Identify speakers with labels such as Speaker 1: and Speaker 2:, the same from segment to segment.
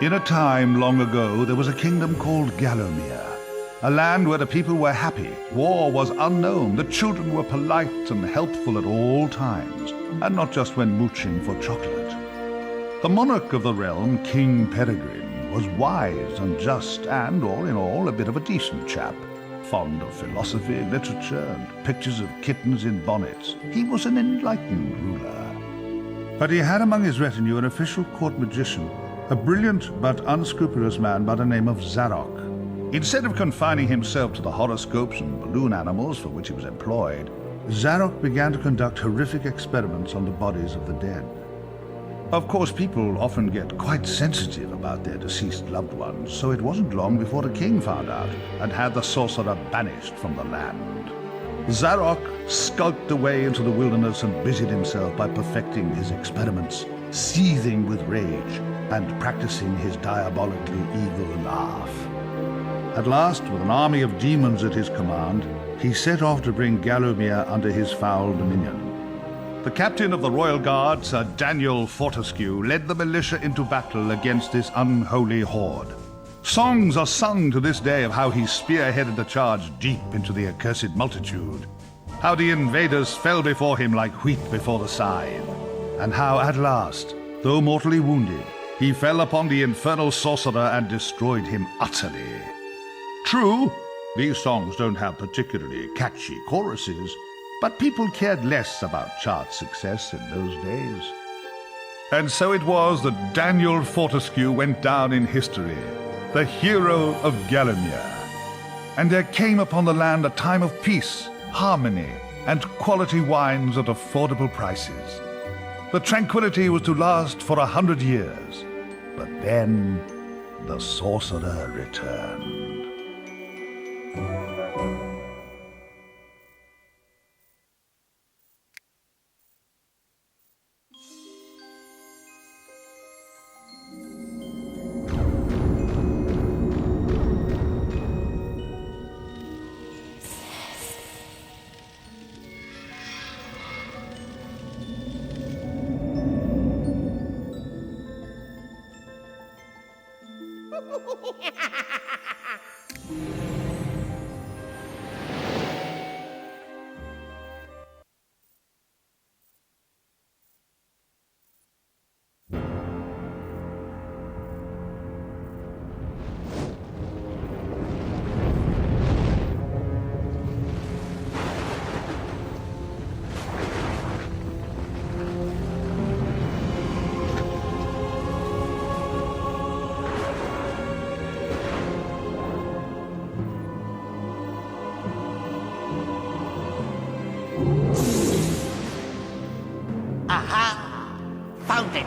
Speaker 1: In a time long ago, there was a kingdom called Gallowmere, a land where the people were happy, war was unknown, the children were polite and helpful at all times, and not just when mooching for chocolate. The monarch of the realm, King Peregrine, was wise and just and, all in all, a bit of a decent chap, fond of philosophy, literature, and pictures of kittens in bonnets. He was an enlightened ruler. But he had among his retinue an official court magician, a brilliant but unscrupulous man by the name of Zarok. Instead of confining himself to the horoscopes and balloon animals for which he was employed, Zarok began to conduct horrific experiments on the bodies of the dead. Of course, people often get quite sensitive about their deceased loved ones, so it wasn't long before the king found out and had the sorcerer banished from the land. Zarok skulked away into the wilderness and busied himself by perfecting his experiments, seething with rage and practicing his diabolically evil laugh. At last, with an army of demons at his command, he set off to bring Gallowmere under his foul dominion. The captain of the royal guard, Sir Daniel Fortescue, led the militia into battle against this unholy horde. Songs are sung to this day of how he spearheaded the charge deep into the accursed multitude, how the invaders fell before him like wheat before the scythe, and how at last, though mortally wounded, he fell upon the infernal sorcerer and destroyed him utterly. True, these songs don't have particularly catchy choruses, but people cared less about chart success in those days. And so it was that Daniel Fortescue went down in history, the hero of Gallowmere. And there came upon the land a time of peace, harmony, and quality wines at affordable prices. The tranquility was to last for 100 years, but then the sorcerer returned.
Speaker 2: Aha! Found it!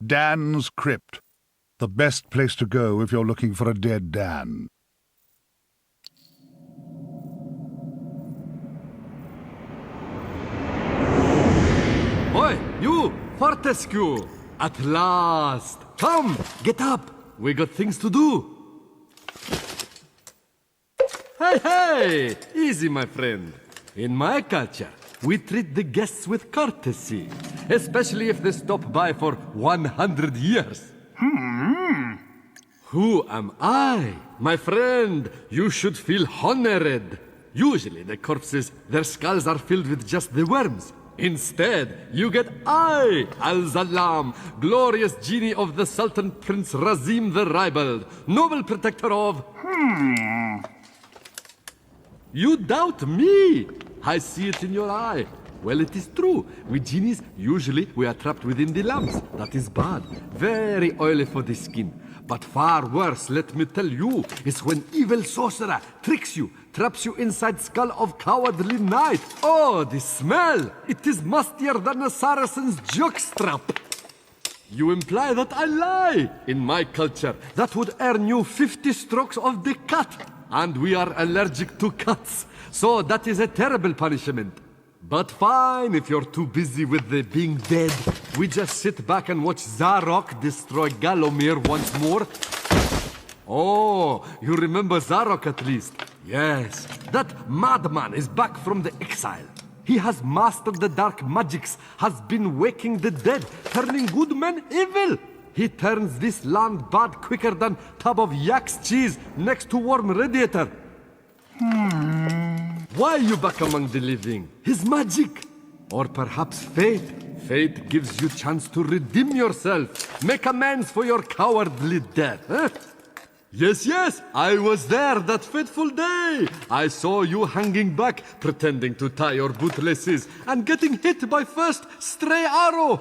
Speaker 1: Dan's Crypt. The best place to go if you're looking for a dead Dan.
Speaker 3: Oi, you! Fortescue! At last! Come, get up! We got things to do! Hey! Easy, my friend. In my culture, we treat the guests with courtesy, especially if they stop by for 100 years. Who am I? My friend, you should feel honored. Usually the corpses, their skulls are filled with just the worms. Instead, you get I, Al-Zalam, glorious genie of the Sultan Prince Razim the Ribald, noble protector of... You doubt me? I see it in your eye. Well, it is true. We genies, usually we are trapped within the lamps. That is bad. Very oily for the skin. But far worse, let me tell you, is when evil sorcerer tricks you, traps you inside skull of cowardly knight. Oh, the smell! It is mustier than a Saracen's jockstrap. You imply that I lie. In my culture, that would earn you 50 strokes of the cut. And we are allergic to cuts. So that is a terrible punishment. But fine, if you're too busy with the being dead, we just sit back and watch Zarok destroy Galomir once more. Oh, you remember Zarok at least? Yes, that madman is back from the exile. He has mastered the dark magics, has been waking the dead, turning good men evil. He turns this land bad quicker than tub of yak's cheese next to warm radiator. Why are you back among the living? His magic? Or perhaps fate? Fate gives you chance to redeem yourself. Make amends for your cowardly death, eh? Yes, I was there that fateful day. I saw you hanging back, pretending to tie your bootlaces, and getting hit by first stray arrow.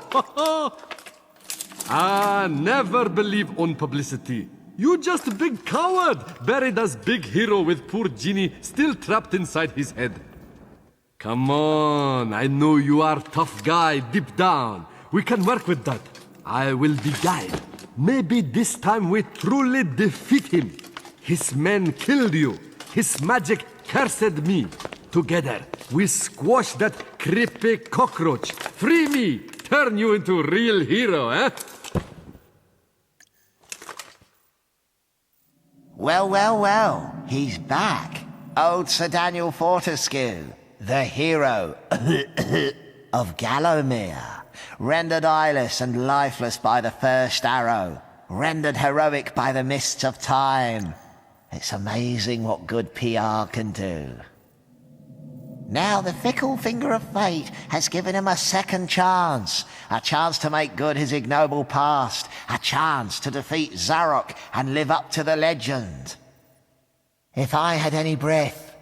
Speaker 3: Never believe on publicity. You just a big coward, buried as big hero with poor genie still trapped inside his head. Come on, I know you are tough guy deep down. We can work with that. I will be guide. Maybe this time we truly defeat him. His men killed you. His magic cursed me. Together, we squash that creepy cockroach. Free me, turn you into a real hero, eh?
Speaker 2: Well, he's back. Old Sir Daniel Fortescue, the hero of Gallowmere, rendered eyeless and lifeless by the first arrow, rendered heroic by the mists of time. It's amazing what good PR can do. Now the fickle finger of fate has given him a second chance. A chance to make good his ignoble past. A chance to defeat Zarok and live up to the legend. If I had any breath,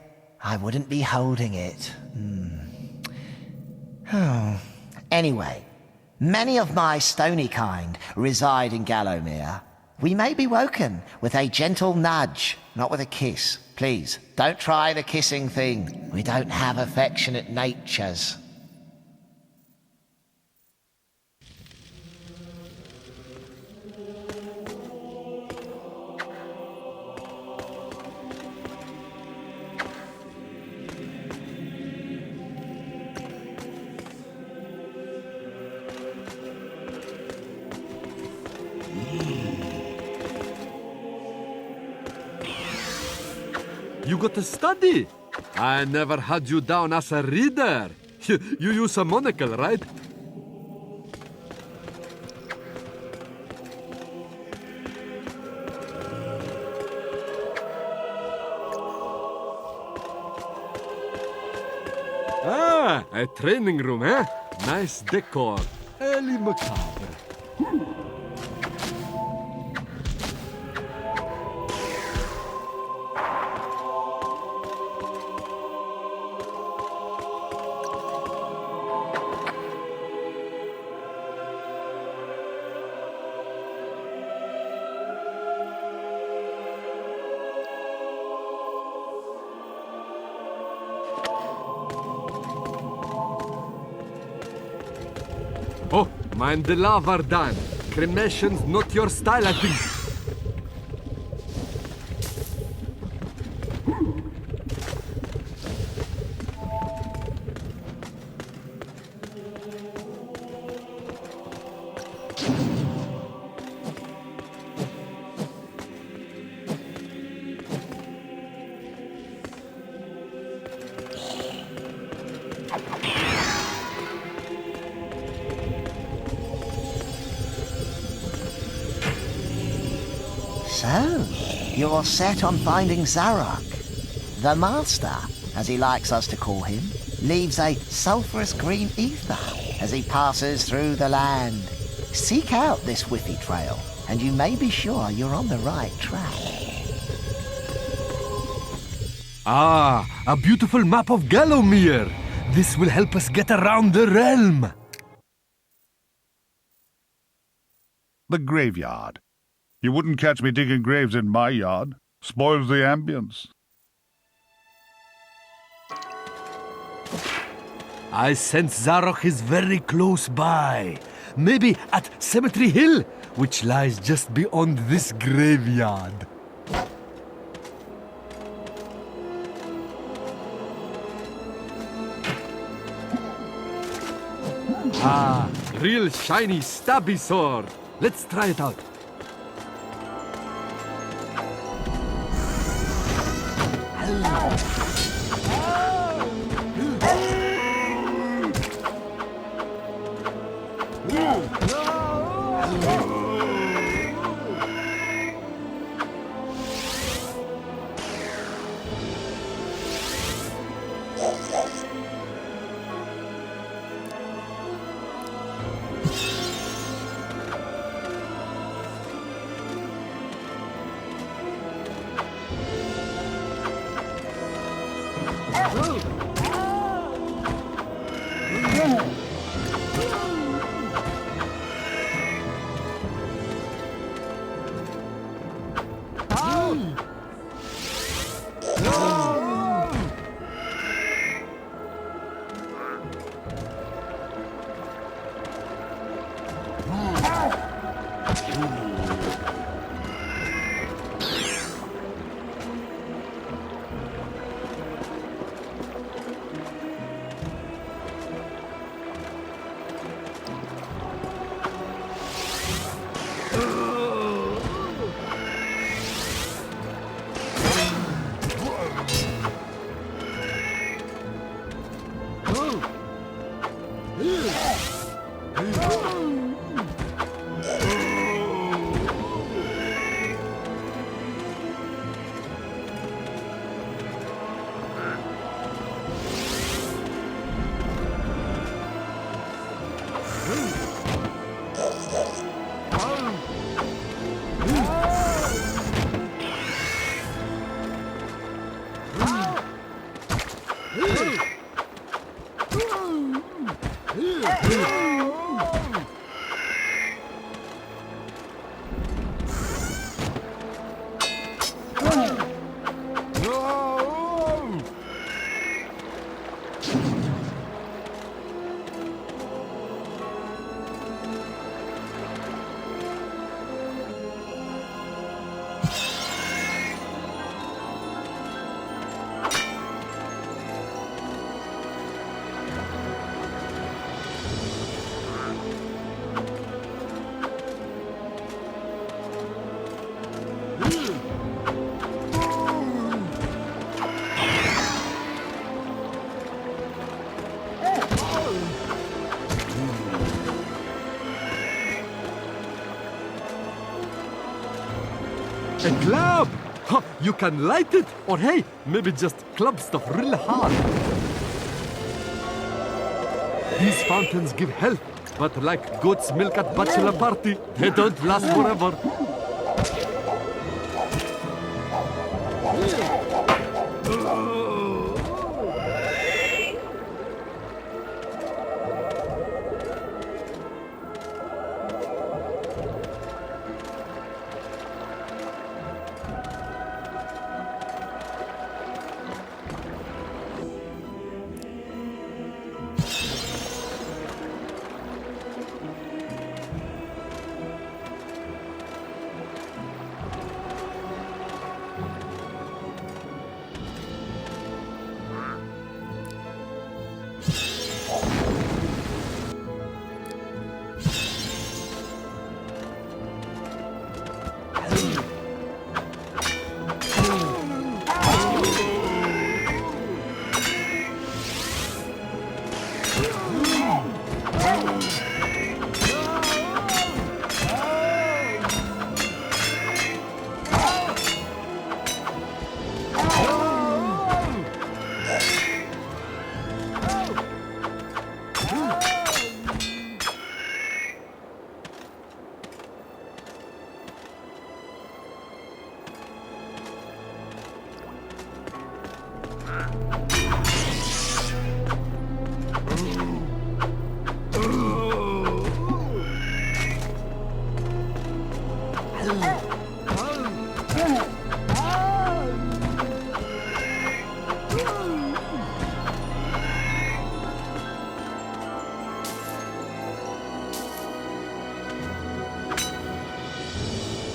Speaker 2: I wouldn't be holding it. Anyway, many of my stony kind reside in Gallowmere. We may be woken with a gentle nudge, not with a kiss. Please, don't try the kissing thing. We don't have affectionate natures.
Speaker 3: You got to study. I never had you down as a reader. You use a monocle, right? A training room, eh? Nice decor. Early macabre. Oh, mind the lava, Dan. Cremation's not your style, I think.
Speaker 2: So, you're set on finding Zarok. The Master, as he likes us to call him, leaves a sulphurous green ether as he passes through the land. Seek out this whiffy trail, and you may be sure you're on the right track.
Speaker 3: Ah, a beautiful map of Gallowmere. This will help us get around the realm.
Speaker 1: The graveyard. You wouldn't catch me digging graves in my yard. Spoils the ambience.
Speaker 3: I sense Zarok is very close by. Maybe at Cemetery Hill, which lies just beyond this graveyard. Ah, real shiny stabby sword. Let's try it out. A club! Huh, you can light it, or hey, maybe just club stuff real hard. These fountains give health, but like goat's milk at bachelor party, they don't last forever.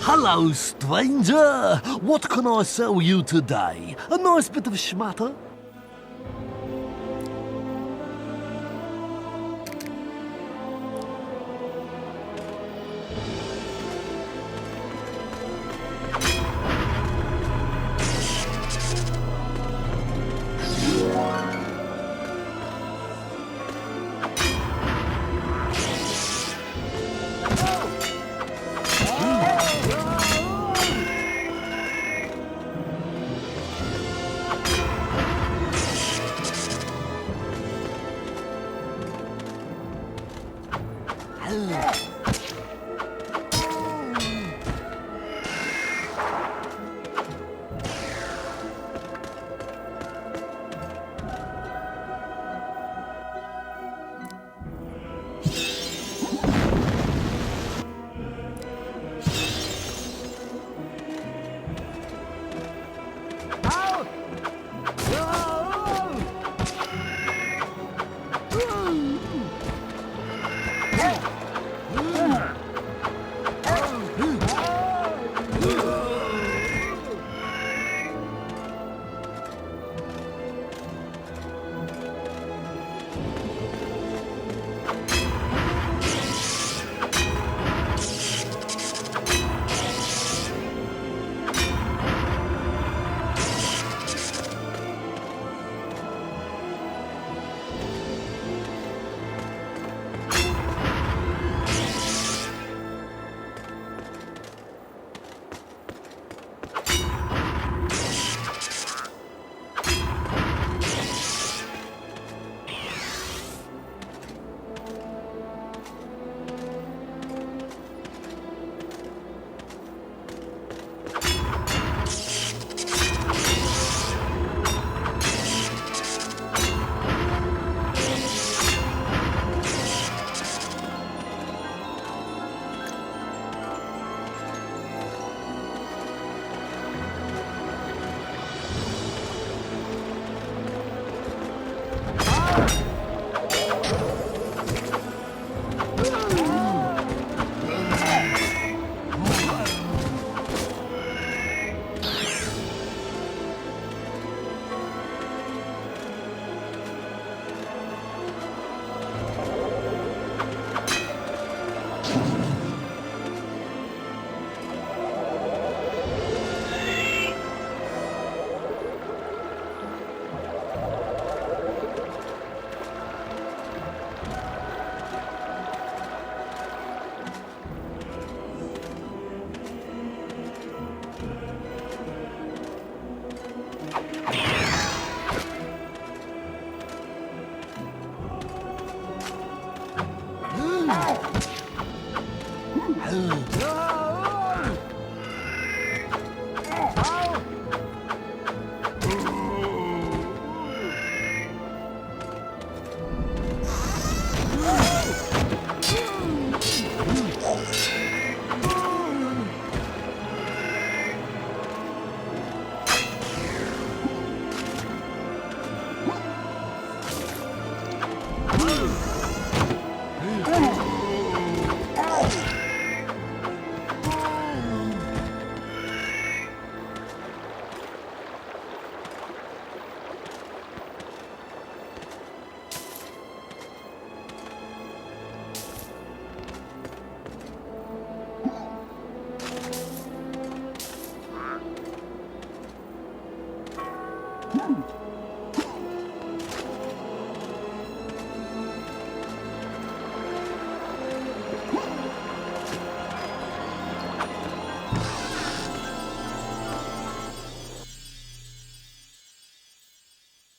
Speaker 4: Hello, stranger! What can I sell you today? A nice bit of schmatter?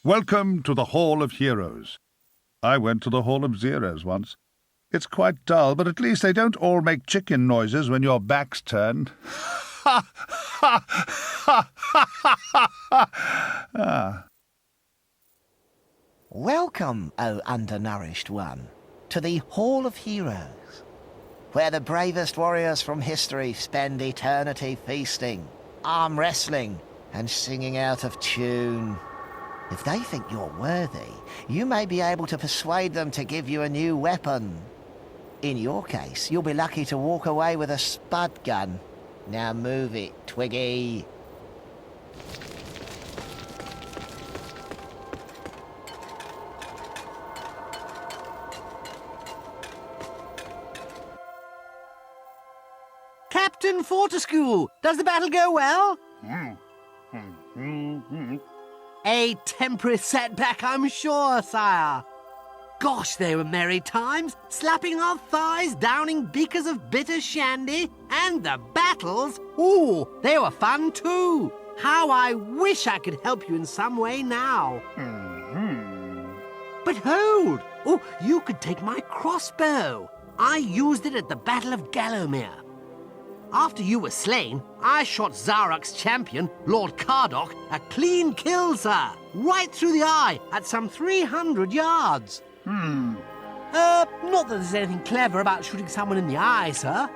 Speaker 1: Welcome to the Hall of Heroes. I went to the Hall of Zeros once. It's quite dull, but at least they don't all make chicken noises when your back's turned.
Speaker 2: Welcome, O undernourished one, to the Hall of Heroes, where the bravest warriors from history spend eternity feasting, arm wrestling, and singing out of tune. If they think you're worthy, you may be able to persuade them to give you a new weapon. In your case, you'll be lucky to walk away with a spud gun. Now move it, Twiggy.
Speaker 5: Captain Fortescue, does the battle go well? A temporary setback, I'm sure, sire. Gosh, they were merry times, slapping our thighs, downing beakers of bitter shandy, and the battles, ooh, they were fun too. How I wish I could help you in some way now. But hold! Oh, you could take my crossbow. I used it at the Battle of Gallowmere. After you were slain, I shot Zarok's champion, Lord Cardok, a clean kill, sir. Right through the eye, at some 300 yards. Not that there's anything clever about shooting someone in the eye, sir.